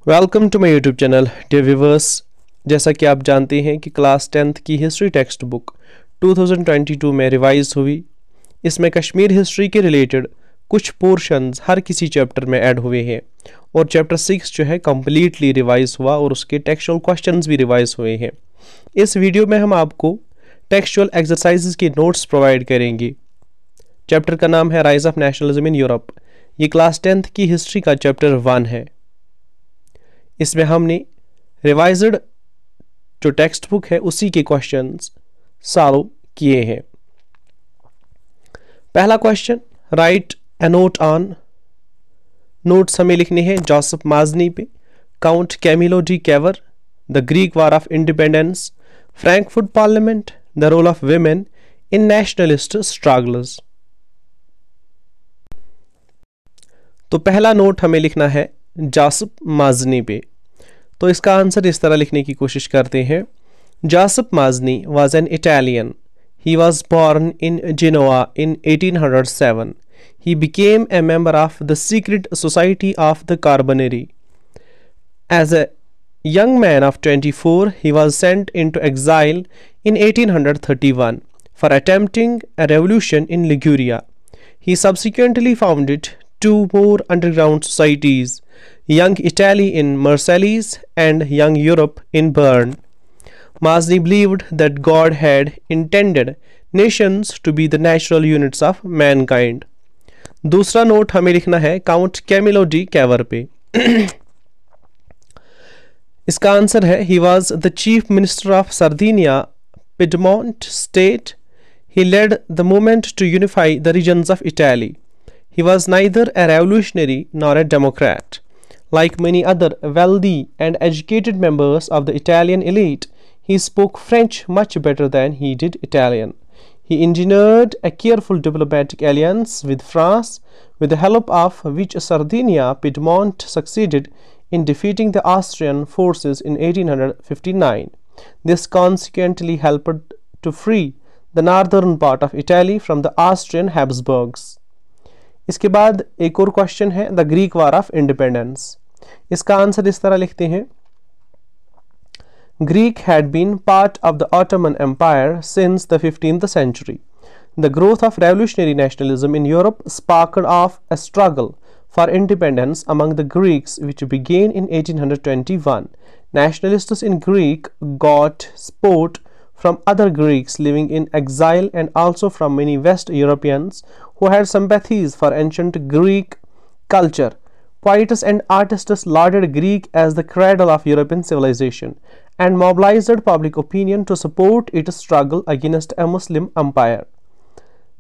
Welcome to my YouTube channel dear viewers. जैसा कि आप जानते हैं कि क्लास 10th की हिस्ट्री टेक्स्ट बुक 2022 में रिवाइज हुई। इसमें कश्मीर हिस्ट्री के रिलेटेड कुछ पोर्शंस हर किसी चैप्टर में ऐड हुए हैं और चैप्टर 6 जो है कम्प्लीटली रिवाइज हुआ और उसके टेक्सचुअल क्वेश्चंस भी रिवाइज हुए हैं। इस वीडियो में हम आपको टेक्सचुअल एक्सरसाइजेज के नोट्स प्रोवाइड करेंगे। चैप्टर का नाम है rise of nationalism in Europe. ये क्लास 10th की हिस्ट्री का चैप्टर 1 है। इसमें हमने रिवाइज्ड जो टेक्स्ट बुक है उसी के क्वेश्चंस सॉल्व किए हैं। पहला question, write a note on. Notes हमें लिखने हैं जोसेफ माजनी पे, count Camillo de Cavour, the Greek war of independence, Frankfurt parliament, the role of women in nationalist struggles. तो पहला नोट हमें लिखना है जोसेफ माजनी पे। तो इसका आंसर इस तरह लिखने की कोशिश करते हैं। Joseph Mazzini was an Italian. He was born in Genoa in 1807. He became a member of the secret society of the Carbonari. As a young man of 24, he was sent into exile in 1831 for attempting a revolution in Liguria. He subsequently founded two more underground societies, Young Italy in Marseilles and Young Europe in Bern. Mazzini believed that God had intended nations to be the natural units of mankind. दूसरा note हमें लिखना है count Camillo de Cavour पे। इसका answer है he was the chief minister of Sardinia, Piedmont state. He led the movement to unify the regions of Italy. He was neither a revolutionary nor a democrat. Like many other wealthy and educated members of the Italian elite, he spoke French much better than he did Italian. He engineered a careful diplomatic alliance with France, with the help of which Sardinia Piedmont succeeded in defeating the Austrian forces in 1859. This consequently helped to free the northern part of Italy from the Austrian Habsburgs. इसके बाद एक और question है the Greek war of independence. इसका answer इस तरह लिखते हैं। Greek had been part of the Ottoman Empire since the 15th century. The growth of revolutionary nationalism in Europe sparked off a struggle for independence among the Greeks which began in 1821. Nationalists in Greek got support from other Greeks living in exile and also from many West Europeans who had sympathies for ancient Greek culture. Poets and artists lauded Greek as the cradle of European civilization and mobilized public opinion to support its struggle against a Muslim empire.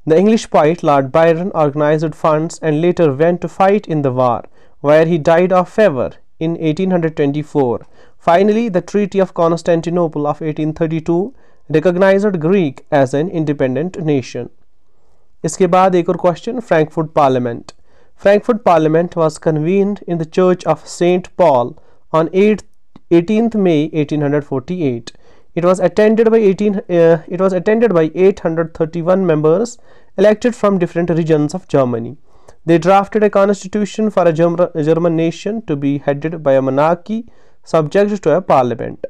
The English poet Lord Byron organized funds and later went to fight in the war, where he died of fever in 1824. Finally, the Treaty of Constantinople of 1832 recognized Greek as an independent nation. इसके बाद एक और question, Frankfurt parliament. Frankfurt Parliament was convened in the Church of St. Paul on 18th May 1848. It was attended by 831 members elected from different regions of Germany. They drafted a constitution for a German nation to be headed by a monarchy subject to a parliament.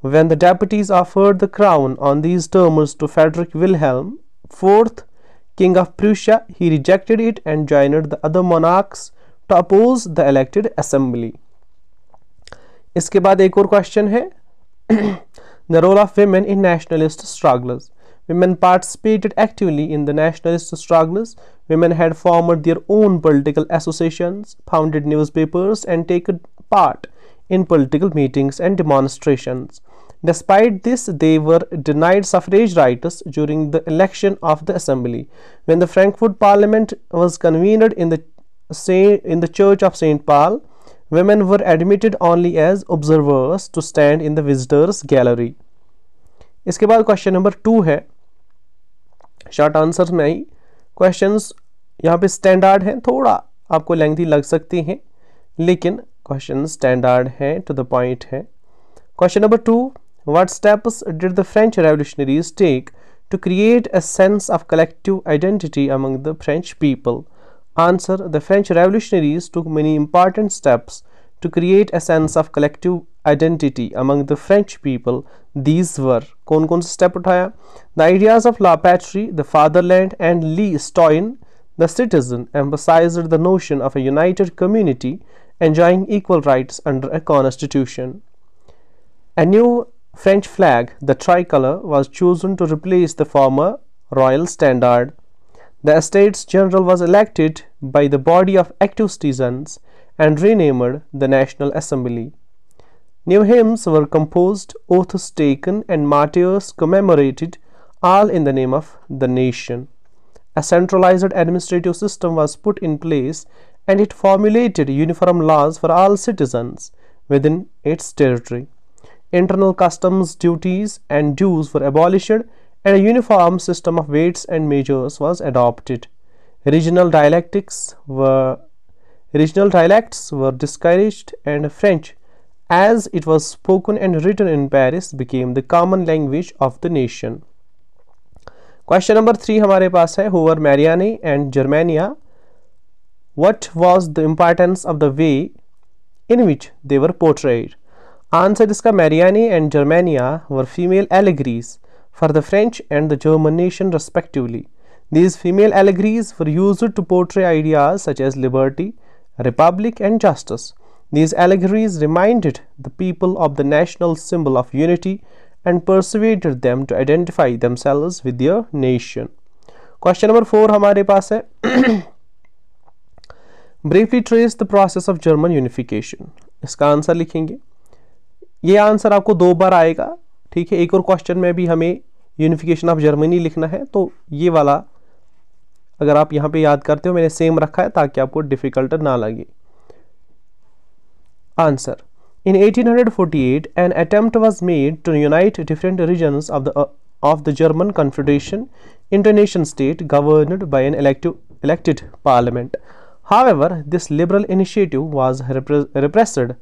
When the deputies offered the crown on these terms to Frederick Wilhelm IV, King of Prussia, he rejected it and joined the other monarchs to oppose the elected assembly. इसके बाद एक और question है The role of women in nationalist struggles. Women participated actively in the nationalist struggles. Women had formed their own political associations, founded newspapers, and taken part in political meetings and demonstrations. Despite this, they were denied suffrage rights during the election of the assembly. When the Frankfurt Parliament was convened in the Church of St. Paul, women were admitted only as observers to stand in the visitors gallery. इसके बाद question number 2 है। Short answer में ही questions यहाँ पे standard हैं, थोड़ा आपको lengthy लग सकती हैं लेकिन क्वेश्चन स्टैंडर्ड हैं, टू द पॉइंट है। Question number 2, what steps did the French revolutionaries take to create a sense of collective identity among the French people? Answer: the French revolutionaries took many important steps to create a sense of collective identity among the French people. These were कौन कौन से step उठाया? The ideas of la patrie, the fatherland, and le citoyen, the citizen, emphasized the notion of a united community enjoying equal rights under a constitution. A new French flag, the tricolor, was chosen to replace the former royal standard. The Estates General was elected by the body of active citizens and renamed the National Assembly. New hymns were composed, oaths taken, and martyrs commemorated, all in the name of the nation. A centralized administrative system was put in place, and it formulated uniform laws for all citizens within its territory. Internal customs duties and dues were abolished, and a uniform system of weights and measures was adopted. Regional dialects were discouraged, and French, as it was spoken and written in Paris, became the common language of the nation. Question number 3 हमारे पास है, who were Mariani and Germania? What was the importance of the way in which they were portrayed? Answer इसका, Mariani and Germania were female allegories for the French and the German nation respectively. These female allegories were used to portray ideas such as liberty, republic, and justice. These allegories reminded the people of the national symbol of unity and persuaded them to identify themselves with their nation. Question number 4 हमारे पास है, briefly trace the process of German unification. इसका answer लिखेंगे. ये answer आपको 2 बार आएगा, ठीक है. एक और क्वेश्चन में भी हमें यूनिफिकेशन ऑफ जर्मनी लिखना है, तो ये वाला अगर आप यहाँ पे याद करते हो, मैंने सेम रखा है ताकि आपको डिफिकल्ट ना लगे. Answer. In 1848, an attempt was made to unite different regions of the German Confederation into a nation-state governed by an elected parliament. However, this liberal initiative was repressed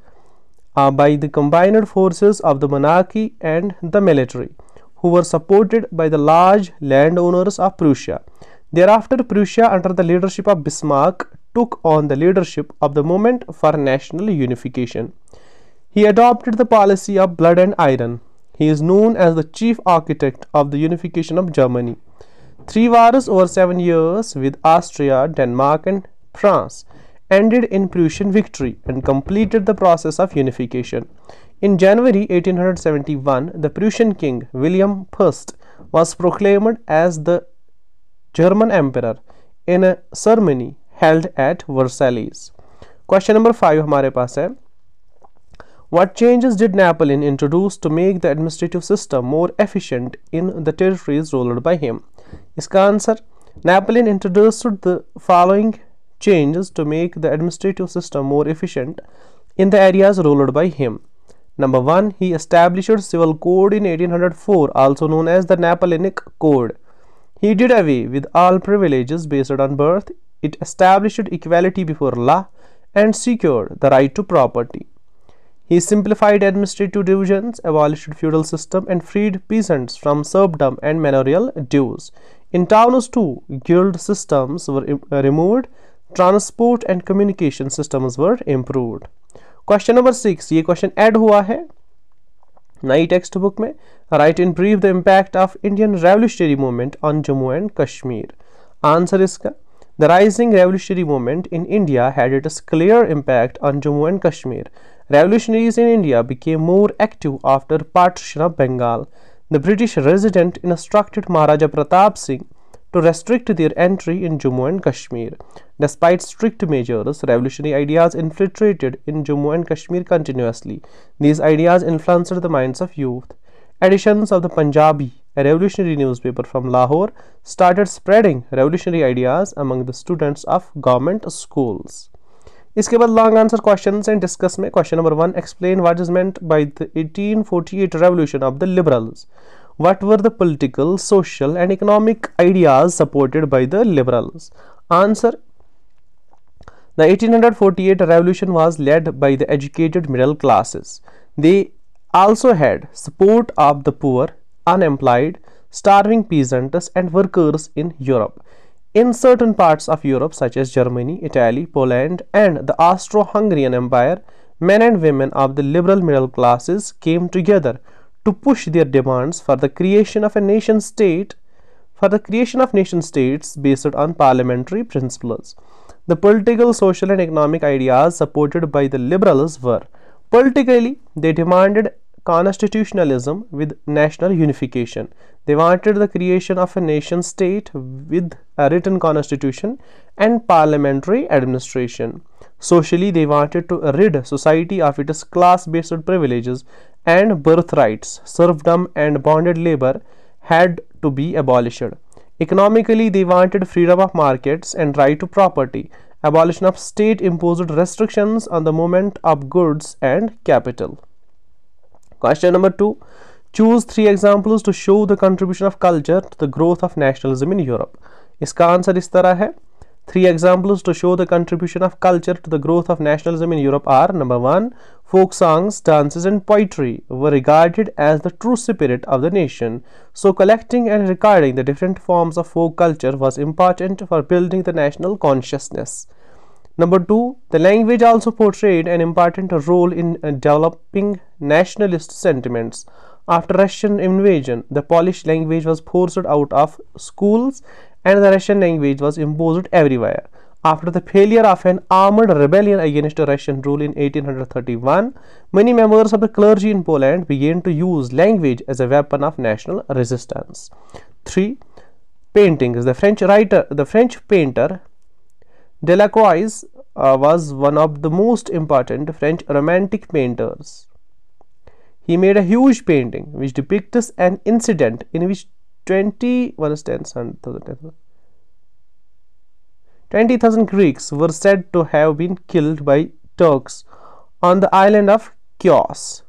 by the combined forces of the monarchy and the military, who were supported by the large landowners of Prussia. Thereafter, Prussia, under the leadership of Bismarck, took on the leadership of the movement for national unification. He adopted the policy of blood and iron. He is known as the chief architect of the unification of Germany. 3 wars over 7 years with Austria, Denmark, and France ended in Prussian victory and completed the process of unification. In January 1871, the Prussian king William I was proclaimed as the German emperor in a ceremony held at Versailles. Question number 5 हमारे पास है, what changes did Napoleon introduce to make the administrative system more efficient in the territories ruled by him? इसका answer, Napoleon introduced the following changes to make the administrative system more efficient in the areas ruled by him. Number 1, he established civil code in 1804, also known as the Napoleonic Code. He did away with all privileges based on birth. It established equality before law and secured the right to property. He simplified administrative divisions, abolished feudal system, and freed peasants from serfdom and manorial dues. In towns too, guild systems were removed. Transport and communication systems were improved. Question number 6, ये question add हुआ है नई textbook में. Write in brief the impact of Indian revolutionary movement on Jammu and Kashmir. Answer इसका, the rising revolutionary movement in India had its clear impact on Jammu and Kashmir. Revolutionaries in India became more active after partition of Bengal. The British resident instructed Maharaja Pratap Singh to restrict their entry in Jammu and Kashmir. Despite strict measures, revolutionary ideas infiltrated in Jammu and Kashmir continuously. These ideas influenced the minds of youth. Editions of the Punjabi, a revolutionary newspaper from Lahore, started spreading revolutionary ideas among the students of government schools. इसके बाद long answer questions and discuss में question number 1, explain what is meant by the 1848 revolution of the liberals. What were the political, social, and economic ideas supported by the liberals? Answer, the 1848 revolution was led by the educated middle classes. They also had support of the poor, unemployed, starving peasants, and workers in Europe. In certain parts of Europe, such as Germany, Italy, Poland, and the Austro-Hungarian Empire, men and women of the liberal middle classes came together to push their demands for the creation of a nation state nation states based on parliamentary principles. The political, social and economic ideas supported by the liberals were: politically, they demanded constitutionalism with national unification. They wanted the creation of a nation state with a written constitution and parliamentary administration. Socially, they wanted to rid society of its class-based privileges and birthrights. Serfdom and bonded labor had to be abolished. Economically, they wanted freedom of markets and right to property, abolition of state-imposed restrictions on the movement of goods and capital. Question number 2. Choose 3 examples to show the contribution of culture to the growth of nationalism in Europe. इसका answer इस तरह है. 3 examples to show the contribution of culture to the growth of nationalism in Europe are: number 1, folk songs, dances and poetry were regarded as the true spirit of the nation. So collecting and recording the different forms of folk culture was important for building the national consciousness. Number 2, the language also portrayed an important role in developing nationalist sentiments. After Russian invasion, the Polish language was forced out of schools and the Russian language was imposed everywhere. After the failure of an armed rebellion against Russian rule in 1831, many members of the clergy in Poland began to use language as a weapon of national resistance. 3. Paintings. The French painter Delacroix was one of the most important French Romantic painters. He made a huge painting which depicts an incident in which 20,000 Greeks were said to have been killed by Turks on the island of Chios.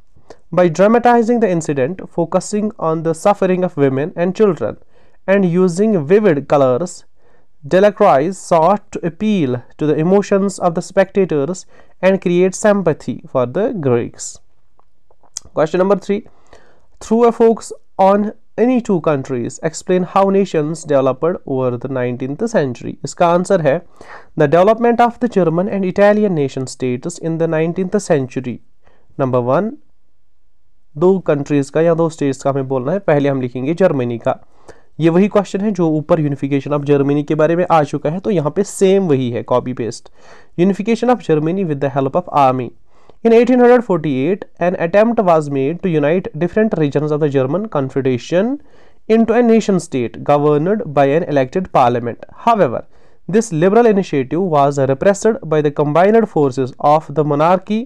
By dramatizing the incident, focusing on the suffering of women and children, and using vivid colors, Delacroix sought to appeal to the emotions of the spectators and create sympathy for the Greeks. Question number 3. Through a focus on any 2 countries, explain how nations developed over the 19th century. इसका answer है: the development of the German and Italian nation states in the 19th century. Number 1, 2 countries का या 2 states का हमें बोलना है. पहले हम लिखेंगे जर्मनी का. ये वही क्वेश्चन है जो ऊपर यूनिफिकेशन ऑफ जर्मनी के बारे में आ चुका है, तो यहाँ पे सेम वही है, copy paste. Unification of Germany with the help of army. In 1848, an attempt was made to unite different regions of the German Confederation into a nation state governed by an elected parliament. However, this liberal initiative was repressed by the combined forces of the monarchy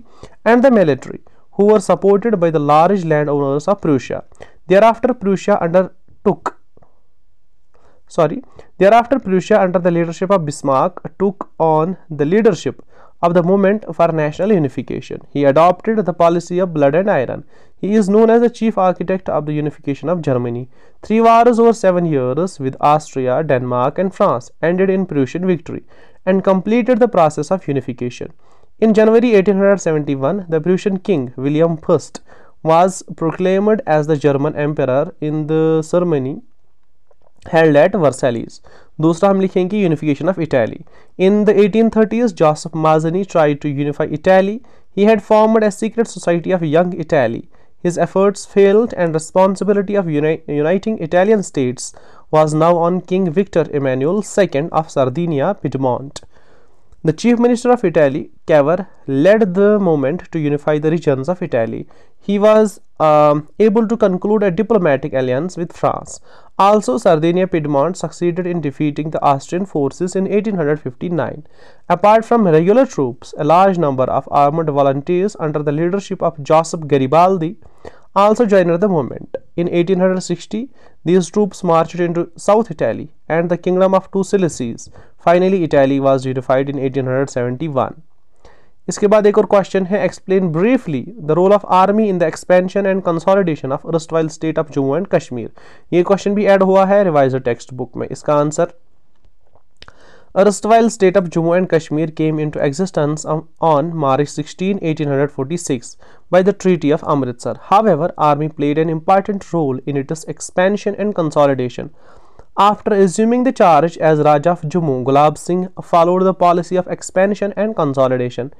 and the military, who were supported by the large landowners of Prussia. Thereafter, Prussia under the leadership of Bismarck, took on the leadership of the movement for national unification. He adopted the policy of blood and iron. He is known as the chief architect of the unification of Germany. 3 wars over 7 years with Austria, Denmark and France ended in Prussian victory and completed the process of unification. In January 1871, the Prussian king William I was proclaimed as the German emperor in the ceremony held at Versailles. दूसरा हम लिखेंगे unification of Italy. In the 1830s, Joseph Mazzini tried to unify Italy. He had formed a secret society of Young Italy. His efforts failed and responsibility of uniting Italian states was now on King Victor Emmanuel II of Sardinia, Piedmont. The chief minister of Italy, Cavour, led the movement to unify the regions of Italy. He was able to conclude a diplomatic alliance with France. Also, Sardinia Piedmont succeeded in defeating the Austrian forces in 1859. Apart from regular troops, a large number of armed volunteers under the leadership of Joseph Garibaldi also joined the movement. In 1860, these troops marched into South Italy and the Kingdom of Two Sicilies. Finally, Italy was unified in 1871. इसके बाद एक और question है, explain briefly the role of army in the expansion and consolidation of erstwhile state of Jammu and Kashmir. ये question भी add हुआ है revised text book में. इसका answer, erstwhile state of Jammu and Kashmir came into existence on March 16, 1846 by the Treaty of Amritsar. However, army played an important role in its expansion and consolidation. After assuming the charge as Raja of Jammu, Gulab Singh followed the policy of expansion and consolidation.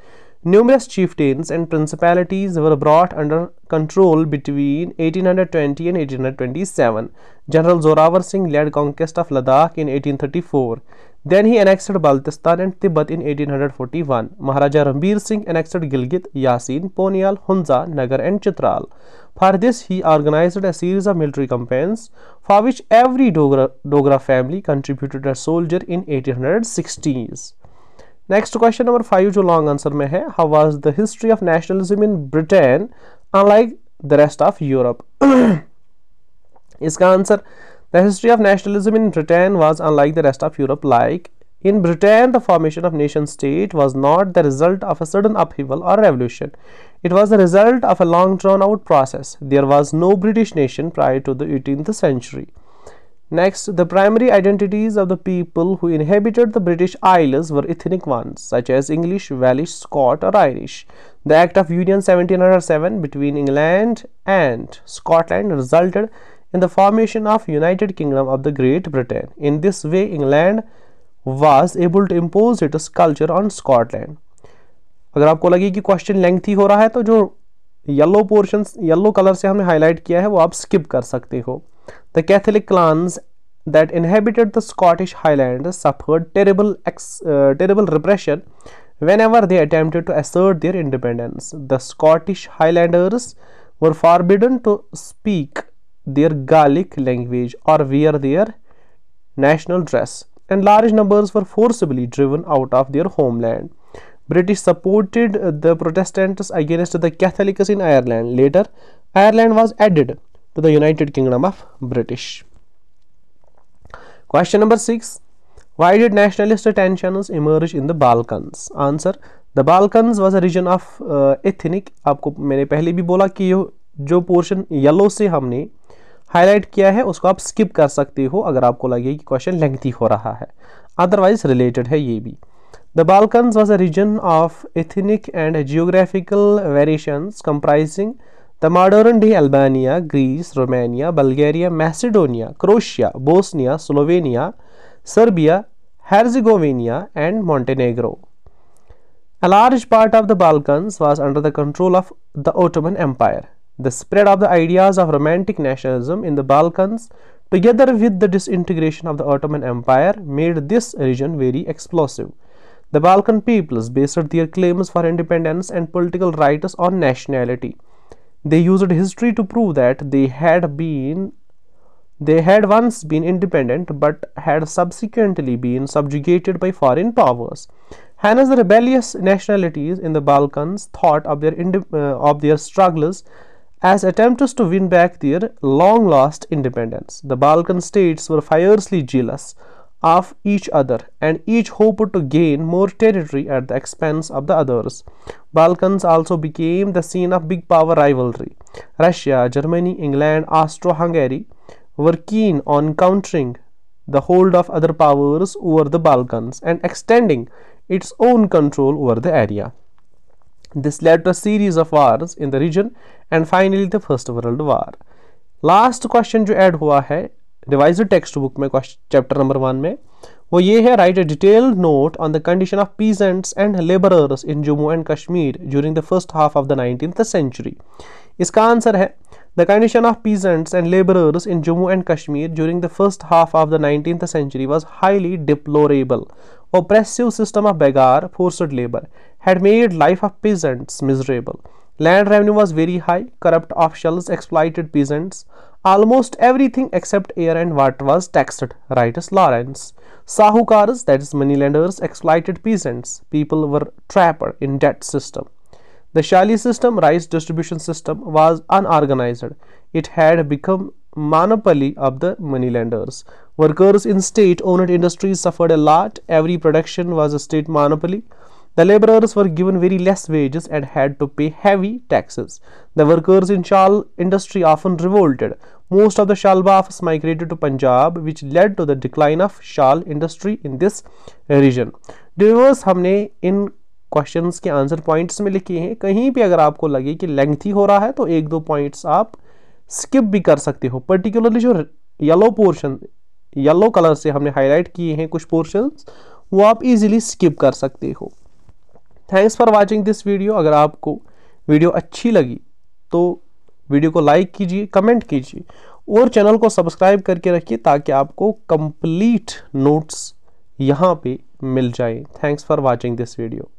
Numerous chieftains and principalities were brought under control between 1820 and 1827. General Zorawar Singh led conquest of Ladakh in 1834. Then he annexed Baltistan and Tibet in 1841. Maharaja Rambir Singh annexed Gilgit, Yasin, Ponial, Hunza, Nagar and Chitral. For this he organized a series of military campaigns for which every Dogra family contributed a soldier in 1860s. Next question number 5 जो long answer में है, how was the history of nationalism in Britain unlike the rest of Europe? इसका answer, the history of nationalism in Britain was unlike the rest of Europe. Like in Britain, the formation of nation state was not the result of a sudden upheaval or revolution. It was the result of a long drawn out process. There was no British nation prior to the 18th century. Next, the primary identities of the people who inhabited the British Isles were ethnic ones, such as English, Welsh, Scot, or Irish. The Act of Union 1707 between England and Scotland resulted in the formation of United Kingdom of the Great Britain. In this way, England was able to impose its culture on Scotland. अगर आपको लगे कि question lengthy हो रहा है तो जो yellow portion yellow colour से हमने हाईलाइट किया है वो आप स्किप कर सकते हो. The Catholic clans that inhabited the Scottish Highlands suffered terrible repression whenever they attempted to assert their independence. The Scottish Highlanders were forbidden to speak their Gaelic language or wear their national dress, and large numbers were forcibly driven out of their homeland. British supported the Protestants against the Catholics in Ireland. Later, Ireland was added to the United Kingdom of British. Question number 6. Why did nationalist tensions emerge in the Balkans? Answer. The Balkans was a region of ethnic. आपको मैंने पहले भी बोला कि जो portion yellow से हमने highlight किया है उसको आप स्किप कर सकते हो अगर आपको लगे कि क्वेश्चन लेंथी हो रहा है, अदरवाइज रिलेटेड है ये भी. The Balkans was a region of ethnic and geographical variations comprising the modern-day Albania, Greece, Romania, Bulgaria, Macedonia, Croatia, Bosnia, Slovenia, Serbia, Herzegovina, and Montenegro. A large part of the Balkans was under the control of the Ottoman Empire. The spread of the ideas of romantic nationalism in the Balkans, together with the disintegration of the Ottoman Empire, made this region very explosive. The Balkan peoples based their claims for independence and political rights on nationality. They used history to prove that they had once been independent but had subsequently been subjugated by foreign powers. Hence, the rebellious nationalities in the Balkans thought of their struggles as attempts to win back their long-lost independence. The Balkan states were fiercely jealous of each other, and each hoped to gain more territory at the expense of the others. Balkans also became the scene of big power rivalry. Russia, Germany, England, Austro-Hungary were keen on countering the hold of other powers over the Balkans and extending its own control over the area. This led to a series of wars in the region and finally the First World War. Last question जो add हुआ है revised text book में chapter number 1 में वो ये है, right a detailed note on the condition of peasants and labourers in Jammu and Kashmir during the first half of the 19th century. इसका answer है the condition of peasants and labourers in Jammu and Kashmir during the first half of the 19th century was highly deplorable. Oppressive system of begar, forced labor, had made life of peasants miserable. Land revenue was very high. Corrupt officials exploited peasants. Almost everything except air and water was taxed, writes Lawrence. Sahukars, that is moneylenders, exploited peasants. People were trapped in debt system. The Shali system, rice distribution system, was unorganized. It had become monopoly of the moneylenders. Workers in state-owned industries suffered a lot. Every production was a state monopoly. The laborers were given very less wages and had to pay heavy taxes. The workers in shawl industry often revolted. Most of the shawl buffs migrated to Punjab, which led to the decline of shawl industry in this region. Viewers, हमने इन questions के answer points में लिखे हैं. कहीं भी अगर आपको लगे कि लेंथी हो रहा है तो एक दो पॉइंट्स आप स्किप भी कर सकते हो. पर्टिकुलरली जो येलो पोर्शन, येलो कलर से हमने हाईलाइट किए हैं कुछ पोर्शंस, वो आप इजीली स्किप कर सकते हो. Thanks for watching this video. अगर आपको वीडियो अच्छी लगी तो वीडियो को लाइक कीजिए, कमेंट कीजिए और चैनल को सब्सक्राइब करके रखिए ताकि आपको कंप्लीट नोट्स यहाँ पे मिल जाए। Thanks for watching this video.